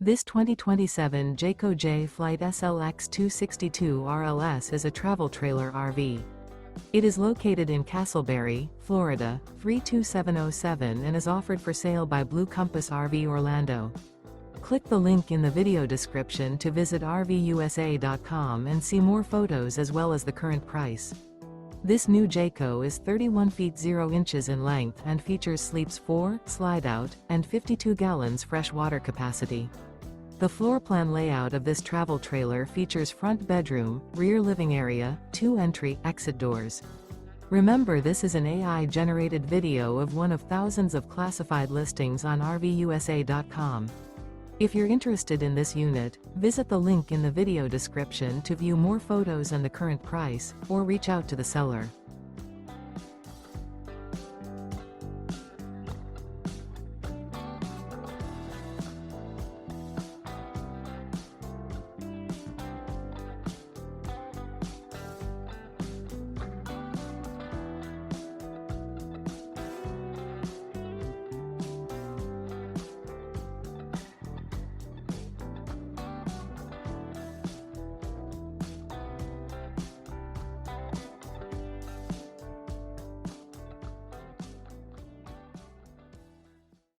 This 2027 Jayco Jay Flight SLX 262 RLS is a travel trailer RV. It is located in Casselberry, Florida, 32707 and is offered for sale by Blue Compass RV Orlando. Click the link in the video description to visit RVUSA.com and see more photos as well as the current price. This new Jayco is 31 feet 0 inches in length and features sleeps 4, slide-out, and 52 gallons fresh water capacity. The floor plan layout of this travel trailer features front bedroom, rear living area, 2 entry/exit doors. Remember, this is an AI-generated video of one of thousands of classified listings on RVUSA.com. If you're interested in this unit, visit the link in the video description to view more photos and the current price, or reach out to the seller.